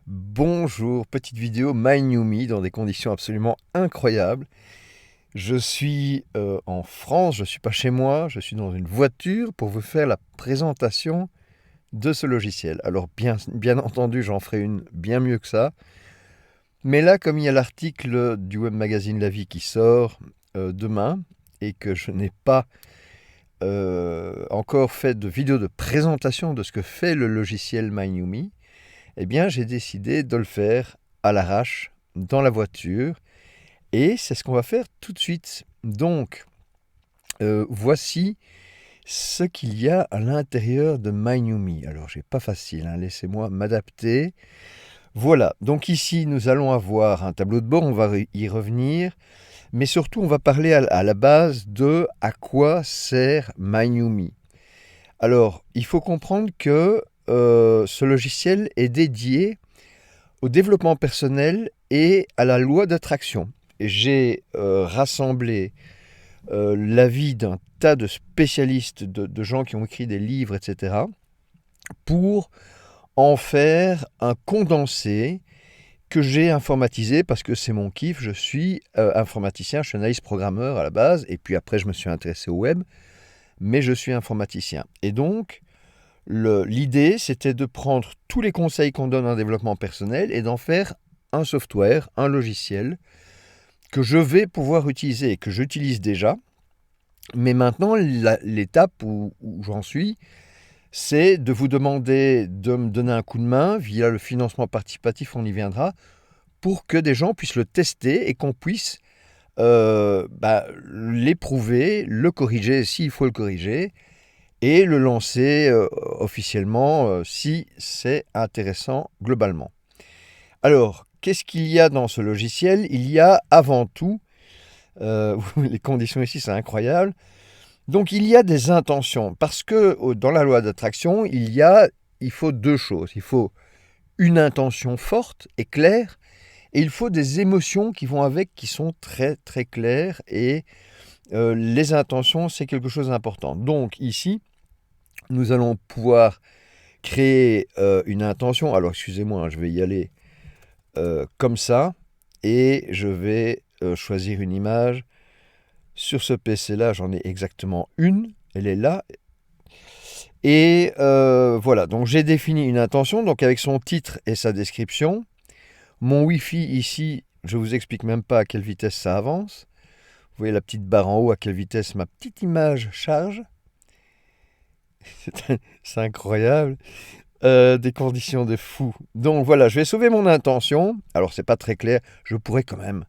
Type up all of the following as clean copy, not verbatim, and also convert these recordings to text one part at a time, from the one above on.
Bonjour, petite vidéo My New Me dans des conditions absolument incroyables. Je suis en France, je ne suis pas chez moi, je suis dans une voiture pour vous faire la présentation de ce logiciel. Alors bien entendu, j'en ferai une bien mieux que ça. Mais là, comme il y a l'article du web magazine La Vie qui sort demain et que je n'ai pas encore fait de vidéo de présentation de ce que fait le logiciel My New Me, eh bien, j'ai décidé de le faire à l'arrache, dans la voiture, et c'est ce qu'on va faire tout de suite. Donc, voici ce qu'il y a à l'intérieur de My New Me. Alors, c'est pas facile, hein, laissez-moi m'adapter. Voilà, donc ici, nous allons avoir un tableau de bord, on va y revenir, mais surtout, on va parler à la base de à quoi sert My New Me. Alors, il faut comprendre que ce logiciel est dédié au développement personnel et à la loi d'attraction. J'ai rassemblé l'avis d'un tas de spécialistes, de gens qui ont écrit des livres, etc., pour en faire un condensé que j'ai informatisé parce que c'est mon kiff. Je suis informaticien, je suis analyste programmeur à la base, et puis après je me suis intéressé au web, mais je suis informaticien. Et donc, l'idée, c'était de prendre tous les conseils qu'on donne en développement personnel et d'en faire un software, un logiciel que je vais pouvoir utiliser et que j'utilise déjà. Mais maintenant, l'étape où j'en suis, c'est de vous demander de me donner un coup de main via le financement participatif, on y viendra, pour que des gens puissent le tester et qu'on puisse l'éprouver, le corriger s'il faut le corriger, et le lancer officiellement si c'est intéressant globalement. Alors, qu'est-ce qu'il y a dans ce logiciel? Il y a avant tout, les conditions ici c'est incroyable, donc il y a des intentions, parce que dans la loi d'attraction, il faut deux choses. Il faut une intention forte et claire, et il faut des émotions qui vont avec, qui sont très très claires, et les intentions c'est quelque chose d'important. Donc ici, nous allons pouvoir créer une intention. Alors, excusez-moi, hein, je vais y aller comme ça. Et je vais choisir une image. Sur ce PC-là, j'en ai exactement une. Elle est là. Et voilà, donc j'ai défini une intention, donc avec son titre et sa description. Mon Wi-Fi ici, je ne vous explique même pas à quelle vitesse ça avance. Vous voyez la petite barre en haut, à quelle vitesse ma petite image charge. C'est incroyable. Des conditions de fou. Donc voilà, je vais sauver mon intention. Alors c'est pas très clair. Je pourrais quand même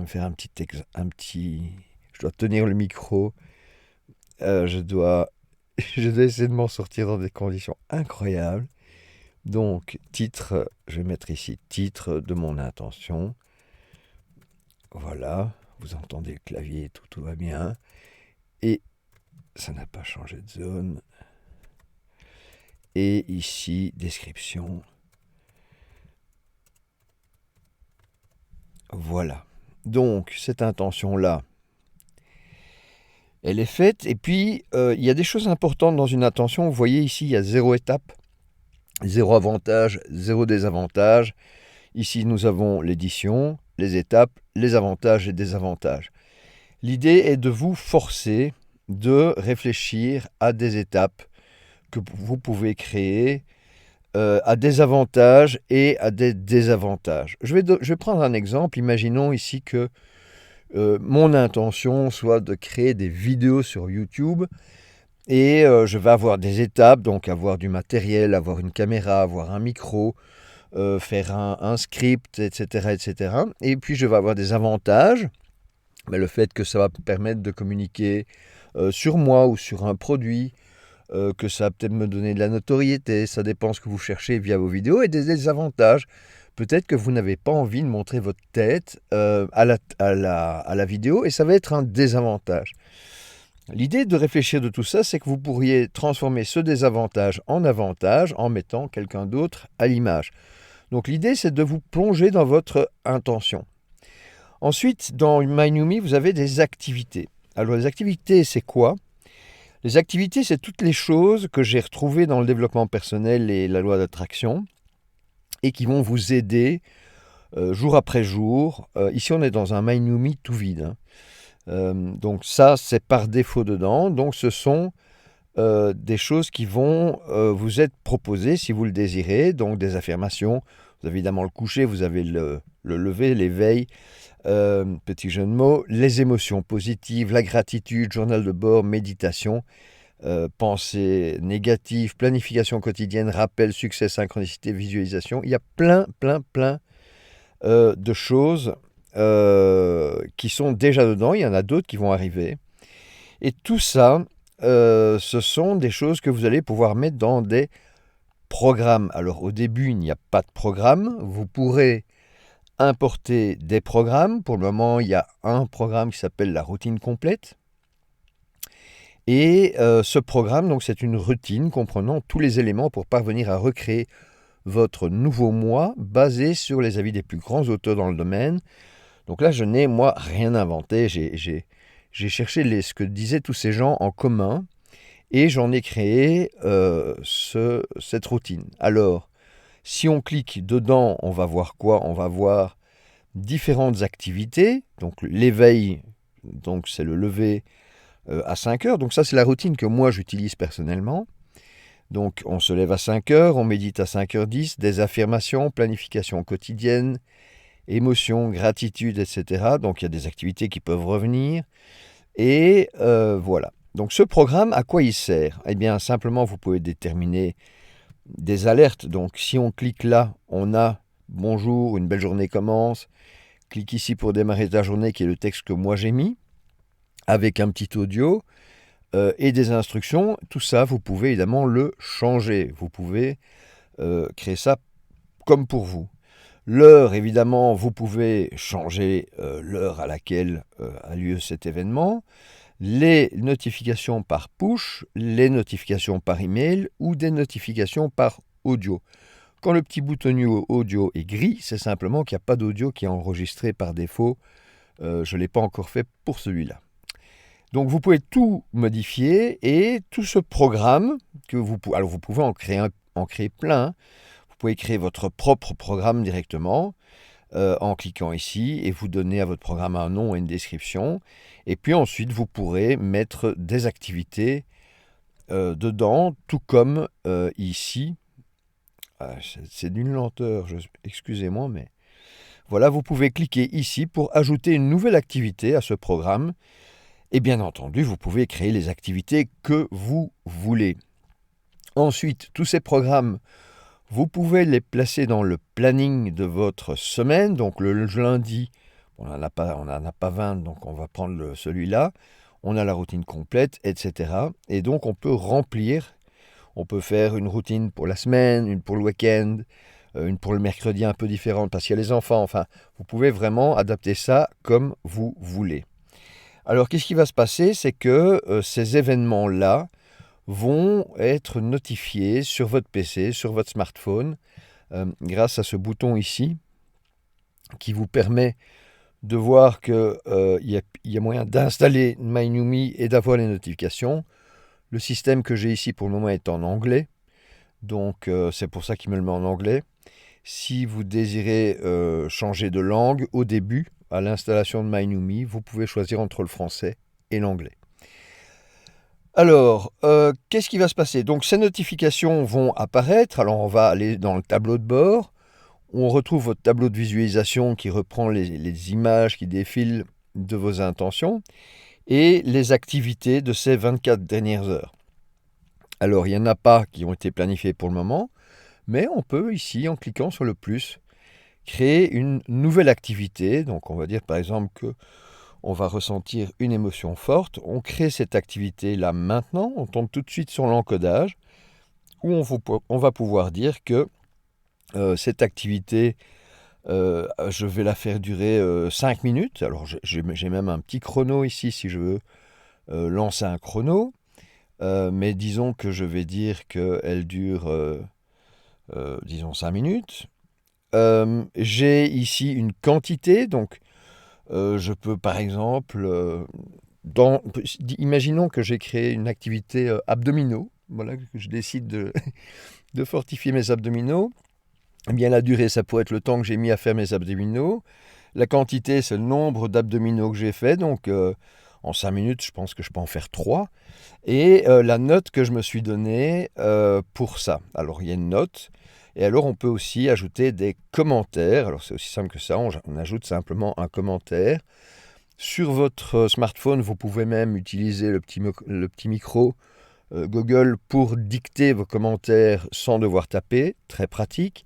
faire je dois tenir le micro. Je dois essayer de m'en sortir dans des conditions incroyables. Donc titre, je vais mettre ici titre de mon intention. Voilà, vous entendez le clavier, tout va bien. Et ça n'a pas changé de zone. Et ici, description. Voilà. Donc, cette intention-là, elle est faite. Et puis, il y a des choses importantes dans une intention. Vous voyez ici, il y a 0 étape, 0 avantage, 0 désavantage. Ici, nous avons l'édition, les étapes, les avantages et désavantages. L'idée est de vous forcer de réfléchir à des étapes que vous pouvez créer, à des avantages et à des désavantages. Je vais prendre un exemple. Imaginons ici que mon intention soit de créer des vidéos sur YouTube et je vais avoir des étapes, donc avoir du matériel, avoir une caméra, avoir un micro, faire un script, etc., etc. Et puis je vais avoir des avantages, mais le fait que ça va me permettre de communiquer sur moi ou sur un produit, que ça va peut-être me donner de la notoriété, ça dépend ce que vous cherchez via vos vidéos, et des désavantages. Peut-être que vous n'avez pas envie de montrer votre tête à la vidéo, et ça va être un désavantage. L'idée de réfléchir de tout ça, c'est que vous pourriez transformer ce désavantage en avantage en mettant quelqu'un d'autre à l'image. Donc l'idée, c'est de vous plonger dans votre intention. Ensuite, dans My New Me, vous avez des activités. Alors les activités, c'est quoi ? Les activités, c'est toutes les choses que j'ai retrouvées dans le développement personnel et la loi d'attraction et qui vont vous aider jour après jour. Ici, on est dans un MyNumi tout vide, hein. Donc ça, c'est par défaut dedans. Donc ce sont des choses qui vont vous être proposées si vous le désirez. Donc des affirmations. Vous avez évidemment le coucher, vous avez le lever, l'éveil, petit jeu de mots, les émotions positives, la gratitude, journal de bord, méditation, pensée négative, planification quotidienne, rappel, succès, synchronicité, visualisation. Il y a plein de choses qui sont déjà dedans. Il y en a d'autres qui vont arriver. Et tout ça, ce sont des choses que vous allez pouvoir mettre dans des programmes. Alors au début, il n'y a pas de programme. Vous pourrez importer des programmes. Pour le moment, il y a un programme qui s'appelle la routine complète. Et ce programme, donc, c'est une routine comprenant tous les éléments pour parvenir à recréer votre nouveau moi basé sur les avis des plus grands auteurs dans le domaine. Donc là, je n'ai, moi, rien inventé. J'ai cherché ce que disaient tous ces gens en commun et j'en ai créé cette routine. Alors, si on clique dedans, on va voir quoi? On va voir différentes activités. Donc l'éveil, donc c'est le lever à 5 heures. Donc ça, c'est la routine que moi, j'utilise personnellement. Donc on se lève à 5 heures, on médite à 5h10, des affirmations, planification quotidienne, émotion, gratitude, etc. Donc il y a des activités qui peuvent revenir. Et voilà. Donc ce programme, à quoi il sert? Eh bien simplement, vous pouvez déterminer des alertes. Donc si on clique là, on a « Bonjour, une belle journée commence ». Clique ici pour démarrer ta journée, qui est le texte que moi j'ai mis, avec un petit audio et des instructions. Tout ça, vous pouvez évidemment le changer. Vous pouvez créer ça comme pour vous. L'heure, évidemment, vous pouvez changer l'heure à laquelle a lieu cet événement. Les notifications par push, les notifications par email ou des notifications par audio. Quand le petit bouton audio est gris, c'est simplement qu'il n'y a pas d'audio qui est enregistré par défaut. Je ne l'ai pas encore fait pour celui-là. Donc vous pouvez tout modifier et tout ce programme, alors vous pouvez en créer plein. Vous pouvez créer votre propre programme directement en cliquant ici et vous donnez à votre programme un nom et une description. Et puis ensuite, vous pourrez mettre des activités dedans, tout comme ici. C'est d'une lenteur, excusez-moi, mais voilà, vous pouvez cliquer ici pour ajouter une nouvelle activité à ce programme. Et bien entendu, vous pouvez créer les activités que vous voulez. Ensuite, tous ces programmes, vous pouvez les placer dans le planning de votre semaine. Donc le lundi, on n'en a pas 20, donc on va prendre celui-là. On a la routine complète, etc. Et donc on peut remplir. On peut faire une routine pour la semaine, une pour le week-end, une pour le mercredi un peu différente parce qu'il y a les enfants. Enfin, vous pouvez vraiment adapter ça comme vous voulez. Alors, qu'est-ce qui va se passer? C'est que ces événements-là vont être notifiés sur votre PC, sur votre smartphone, grâce à ce bouton ici, qui vous permet de voir qu'il y a moyen d'installer MyNumi et d'avoir les notifications. Le système que j'ai ici pour le moment est en anglais, donc c'est pour ça qu'il me le met en anglais. Si vous désirez changer de langue, au début, à l'installation de MyNumi, vous pouvez choisir entre le français et l'anglais. Alors, qu'est-ce qui va se passer? Donc ces notifications vont apparaître. Alors on va aller dans le tableau de bord. On retrouve votre tableau de visualisation qui reprend les images qui défilent de vos intentions et les activités de ces 24 dernières heures. Alors, il n'y en a pas qui ont été planifiées pour le moment, mais on peut ici, en cliquant sur le plus, créer une nouvelle activité. Donc, on va dire par exemple qu'on va ressentir une émotion forte. On crée cette activité-là maintenant. On tombe tout de suite sur l'encodage, où on va pouvoir dire que cette activité, je vais la faire durer 5 minutes. Alors, j'ai même un petit chrono ici si je veux lancer un chrono. Mais disons que je vais dire qu'elle dure, disons, 5 minutes. J'ai ici une quantité, donc je peux par exemple, imaginons que j'ai créé une activité abdominaux, voilà, que je décide de fortifier mes abdominaux. Eh bien, la durée, ça pourrait être le temps que j'ai mis à faire mes abdominaux. La quantité, c'est le nombre d'abdominaux que j'ai fait. Donc, en 5 minutes, je pense que je peux en faire 3. Et la note que je me suis donnée pour ça. Alors, il y a une note. Et alors, on peut aussi ajouter des commentaires. Alors, c'est aussi simple que ça. On ajoute simplement un commentaire. Sur votre smartphone, vous pouvez même utiliser le petit micro Google pour dicter vos commentaires sans devoir taper. Très pratique.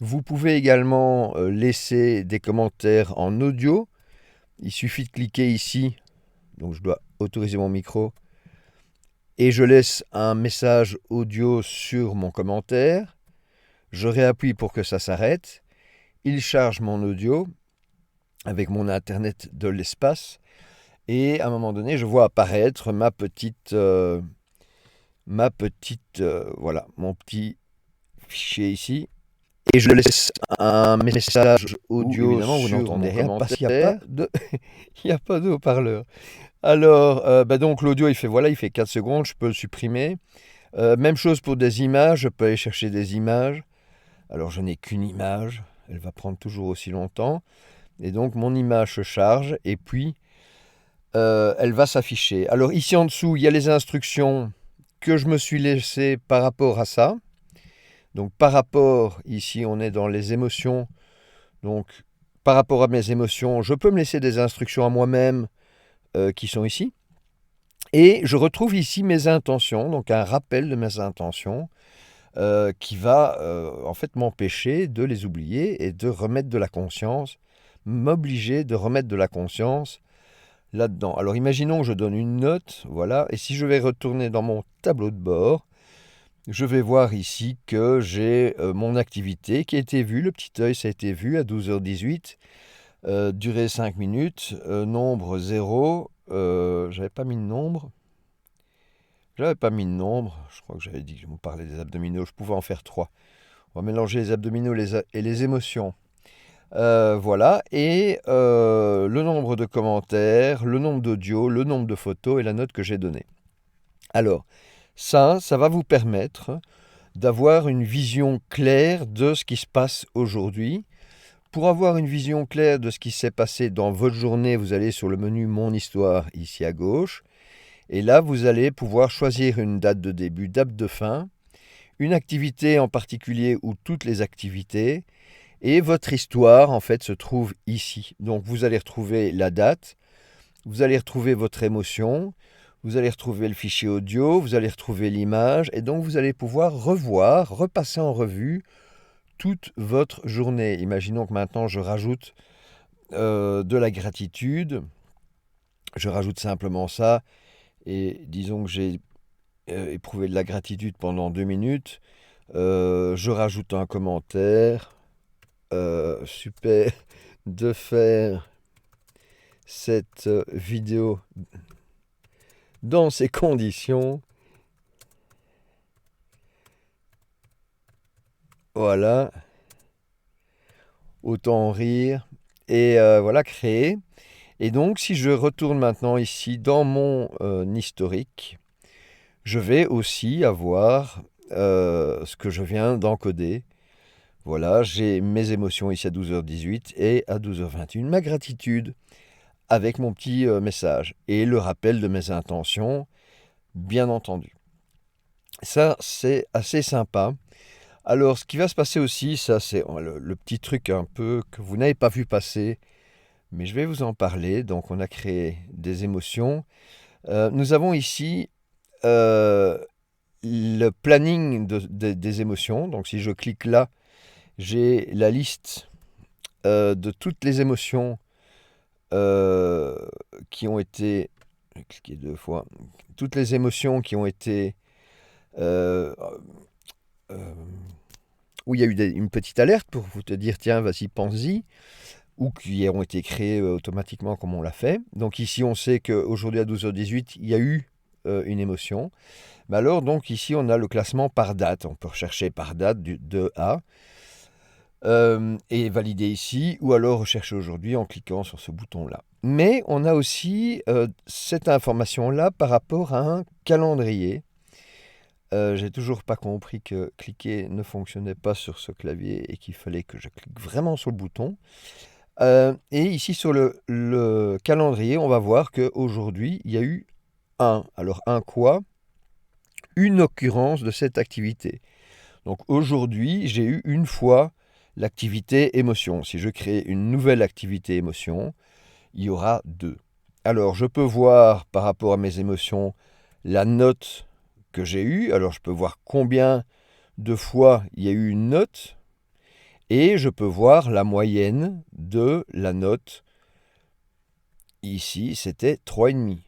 Vous pouvez également laisser des commentaires en audio. Il suffit de cliquer ici. Donc, je dois autoriser mon micro. Et je laisse un message audio sur mon commentaire. Je réappuie pour que ça s'arrête. Il charge mon audio avec mon internet de l'espace. Et à un moment donné, je vois apparaître voilà, mon petit fichier ici. Et je laisse un message audio. Évidemment, vous n'entendez rien parce qu'il n'y a pas de haut-parleur. Alors, donc l'audio, il fait 4 secondes, je peux le supprimer. Même chose pour des images, je peux aller chercher des images. Alors, je n'ai qu'une image, elle va prendre toujours aussi longtemps. Et donc, mon image se charge et puis elle va s'afficher. Alors, ici en dessous, il y a les instructions que je me suis laissées par rapport à ça. Donc, par rapport, ici, on est dans les émotions. Donc, par rapport à mes émotions, je peux me laisser des instructions à moi-même qui sont ici. Et je retrouve ici mes intentions, donc un rappel de mes intentions qui va en fait m'empêcher de les oublier et de remettre de la conscience, m'obliger de remettre de la conscience là-dedans. Alors imaginons que je donne une note, voilà, et si je vais retourner dans mon tableau de bord, je vais voir ici que j'ai mon activité qui a été vue, le petit œil ça a été vu à 12h18, durée 5 minutes, nombre 0, j'avais pas mis de nombre. Je crois que j'avais dit que je vous parlais des abdominaux, je pouvais en faire 3. On va mélanger les abdominaux et les émotions. Voilà, et le nombre de commentaires, le nombre d'audio, le nombre de photos et la note que j'ai donnée. Alors, ça va vous permettre d'avoir une vision claire de ce qui se passe aujourd'hui. Pour avoir une vision claire de ce qui s'est passé dans votre journée, vous allez sur le menu Mon Histoire, ici à gauche. Et là, vous allez pouvoir choisir une date de début, date de fin, une activité en particulier ou toutes les activités. Et votre histoire, en fait, se trouve ici. Donc, vous allez retrouver la date, vous allez retrouver votre émotion, vous allez retrouver le fichier audio, vous allez retrouver l'image. Et donc, vous allez pouvoir repasser en revue toute votre journée. Imaginons que maintenant, je rajoute de la gratitude. Je rajoute simplement ça. Et disons que j'ai éprouvé de la gratitude pendant 2 minutes. Je rajoute un commentaire. Super de faire cette vidéo dans ces conditions. Voilà. Autant en rire. Et voilà, créer. Et donc, si je retourne maintenant ici dans mon historique, je vais aussi avoir ce que je viens d'encoder. Voilà, j'ai mes émotions ici à 12h18 et à 12h21, ma gratitude avec mon petit message et le rappel de mes intentions, bien entendu. Ça, c'est assez sympa. Alors, ce qui va se passer aussi, ça c'est le petit truc un peu que vous n'avez pas vu passer, mais je vais vous en parler. Donc, on a créé des émotions. Nous avons ici le planning des émotions. Donc, si je clique là, j'ai la liste de toutes les émotions qui ont été... J'ai cliqué 2 fois. Toutes les émotions qui ont été... où il y a eu une petite alerte pour vous te dire, tiens, vas-y, pense-y, ou qui ont été créées automatiquement comme on l'a fait. Donc ici, on sait qu'aujourd'hui à 12h18, il y a eu une émotion. Mais alors, donc ici, on a le classement par date. On peut rechercher par date de A. Et valider ici, ou alors rechercher aujourd'hui en cliquant sur ce bouton-là. Mais on a aussi cette information-là par rapport à un calendrier. J'ai toujours pas compris que cliquer ne fonctionnait pas sur ce clavier et qu'il fallait que je clique vraiment sur le bouton. Et ici sur le calendrier, on va voir qu'aujourd'hui, il y a eu alors un quoi? Une occurrence de cette activité. Donc aujourd'hui, j'ai eu une fois l'activité émotion. Si je crée une nouvelle activité émotion, il y aura 2. Alors je peux voir par rapport à mes émotions la note que j'ai eue. Alors je peux voir combien de fois il y a eu une note. Et je peux voir la moyenne de la note. Ici, c'était 3,5.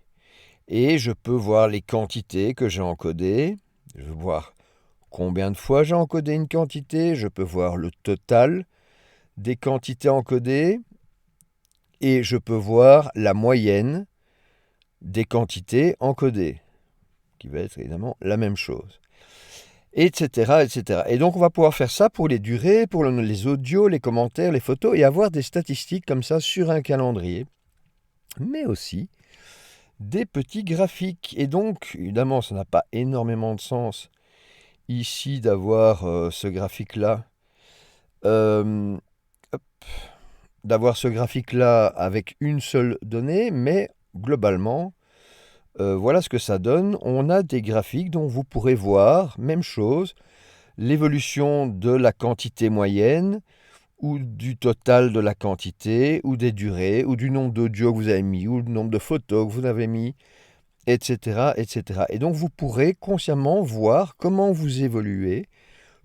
Et je peux voir les quantités que j'ai encodées. Je vais voir combien de fois j'ai encodé une quantité. Je peux voir le total des quantités encodées. Et je peux voir la moyenne des quantités encodées, qui va être évidemment la même chose, etc., etc. Et donc on va pouvoir faire ça pour les durées, pour les audios, les commentaires, les photos, et avoir des statistiques comme ça sur un calendrier, mais aussi des petits graphiques. Et donc, évidemment, ça n'a pas énormément de sens ici d'avoir ce graphique-là, euh, hop, d'avoir ce graphique-là avec une seule donnée, mais globalement, voilà ce que ça donne. On a des graphiques dont vous pourrez voir, même chose, l'évolution de la quantité moyenne, ou du total de la quantité, ou des durées, ou du nombre d'audios que vous avez mis, ou le nombre de photos que vous avez mis, etc., etc. Et donc vous pourrez consciemment voir comment vous évoluez,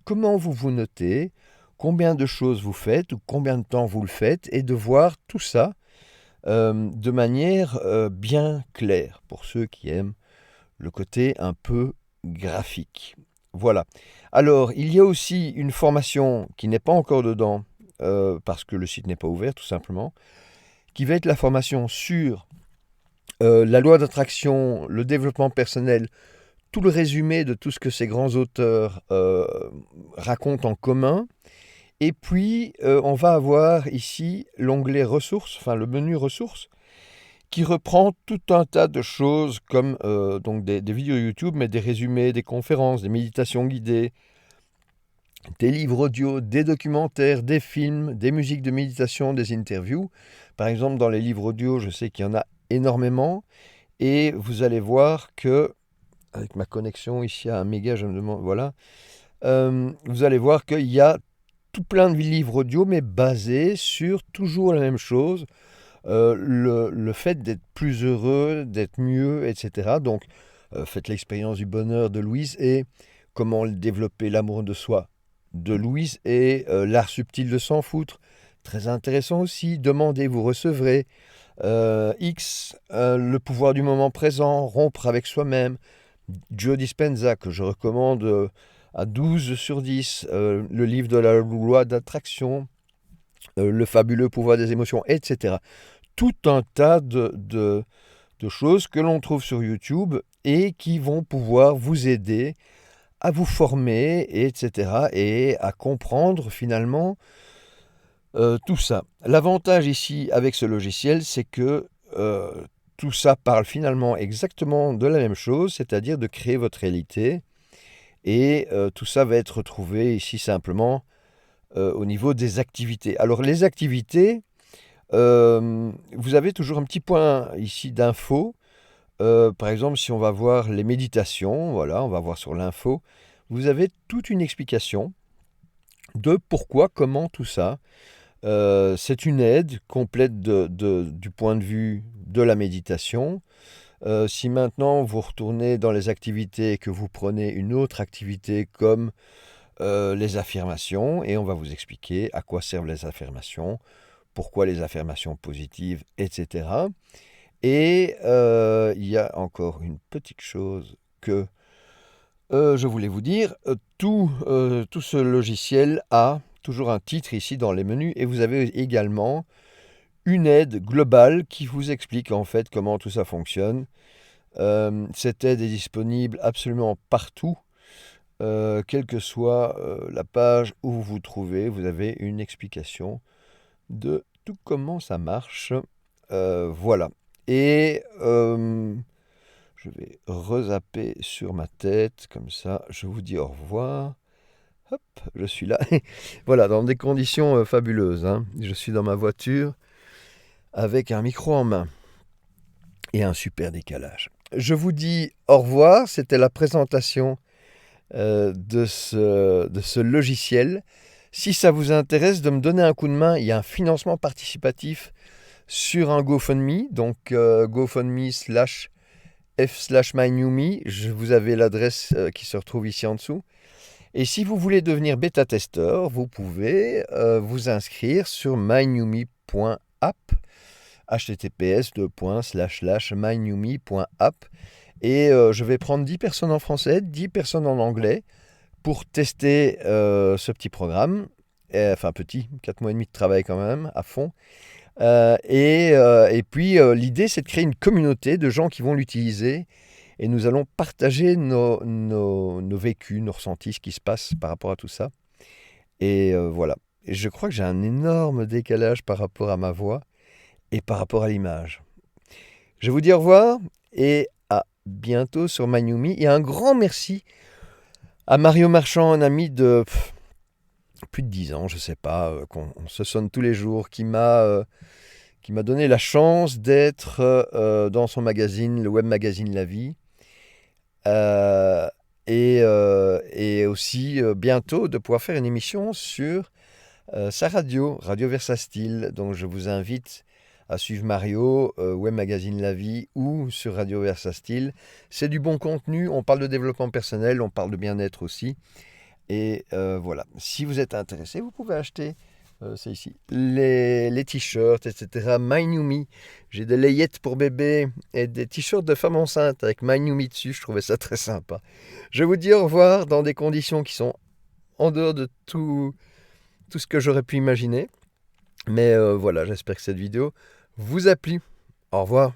comment vous vous notez, combien de choses vous faites, ou combien de temps vous le faites, et de voir tout ça de manière bien claire, pour ceux qui aiment le côté un peu graphique. Voilà. Alors, il y a aussi une formation qui n'est pas encore dedans, parce que le site n'est pas ouvert, tout simplement, qui va être la formation sur la loi d'attraction, le développement personnel, tout le résumé de tout ce que ces grands auteurs racontent en commun. Et puis, on va avoir ici l'onglet ressources, enfin le menu ressources, qui reprend tout un tas de choses comme donc des vidéos YouTube, mais des résumés, des conférences, des méditations guidées, des livres audio, des documentaires, des films, des musiques de méditation, des interviews. Par exemple, dans les livres audio, je sais qu'il y en a énormément. Et vous allez voir que, avec ma connexion ici à 1 méga, je me demande, voilà, vous allez voir qu'il y a tout plein de livres audio, mais basés sur toujours la même chose. Le fait d'être plus heureux, d'être mieux, etc. Donc, faites l'expérience du bonheur de Louise et comment développer l'amour de soi de Louise et l'art subtil de s'en foutre. Très intéressant aussi. Demandez, vous recevrez. X, le pouvoir du moment présent, rompre avec soi-même. Joe Dispenza, que je recommande à 12 sur 10. Le livre de la loi d'attraction. Le fabuleux pouvoir des émotions, etc. Tout un tas de choses que l'on trouve sur YouTube et qui vont pouvoir vous aider à vous former, etc. et à comprendre finalement tout ça. L'avantage ici avec ce logiciel, c'est que tout ça parle finalement exactement de la même chose, c'est-à-dire de créer votre réalité. Et tout ça va être retrouvé ici simplement au niveau des activités. Alors les activités, vous avez toujours un petit point ici d'info. Par exemple, si on va voir les méditations, voilà, on va voir sur l'info, vous avez toute une explication de pourquoi, comment tout ça. C'est une aide complète du point de vue de la méditation. Si maintenant vous retournez dans les activités et que vous prenez une autre activité comme les affirmations, et on va vous expliquer à quoi servent les affirmations, pourquoi les affirmations positives, etc. Et il y a encore une petite chose que je voulais vous dire. Tout ce logiciel a toujours un titre ici dans les menus et vous avez également une aide globale qui vous explique en fait comment tout ça fonctionne. Cette aide est disponible absolument partout. Quelle que soit la page où vous vous trouvez, vous avez une explication de tout comment ça marche. Voilà. Et Je vais rezapper sur ma tête, comme ça, je vous dis au revoir. Hop, je suis là. Voilà, dans des conditions fabuleuses, hein. Je suis dans ma voiture avec un micro en main et un super décalage. Je vous dis au revoir, c'était la présentation de ce logiciel. Si ça vous intéresse de me donner un coup de main, il y a un financement participatif sur un GoFundMe, donc GoFundMe/f/MyNewMe. Vous avez l'adresse qui se retrouve ici en dessous. Et si vous voulez devenir bêta-testeur, vous pouvez vous inscrire sur mynewme.app, https://mynewme.app. Et je vais prendre 10 personnes en français, 10 personnes en anglais pour tester ce petit programme. Enfin petit, 4 mois et demi de travail quand même, à fond. Et puis l'idée, c'est de créer une communauté de gens qui vont l'utiliser. Et nous allons partager nos vécus, nos ressentis, ce qui se passe par rapport à tout ça. Et voilà. Et je crois que j'ai un énorme décalage par rapport à ma voix et par rapport à l'image. Je vous dis au revoir et à bientôt sur MyNewMe. Et un grand merci à Mario Marchand, un ami de plus de 10 ans, je ne sais pas, qu'on se sonne tous les jours, qui m'a donné la chance d'être dans son magazine, le web magazine La Vie. Et aussi bientôt de pouvoir faire une émission sur sa radio, Radio Versastile. Donc je vous invite à suivre Mario, Web Magazine La Vie ou sur Radio Versastile. C'est du bon contenu, on parle de développement personnel, on parle de bien-être aussi. Et voilà, si vous êtes intéressé, vous pouvez acheter, c'est ici, les t-shirts, etc. MyNewMe, j'ai des layettes pour bébé et des t-shirts de femmes enceintes avec MyNewMe dessus, je trouvais ça très sympa. Je vous dis au revoir dans des conditions qui sont en dehors de tout ce que j'aurais pu imaginer. Mais voilà, j'espère que cette vidéo vous a plu. Au revoir.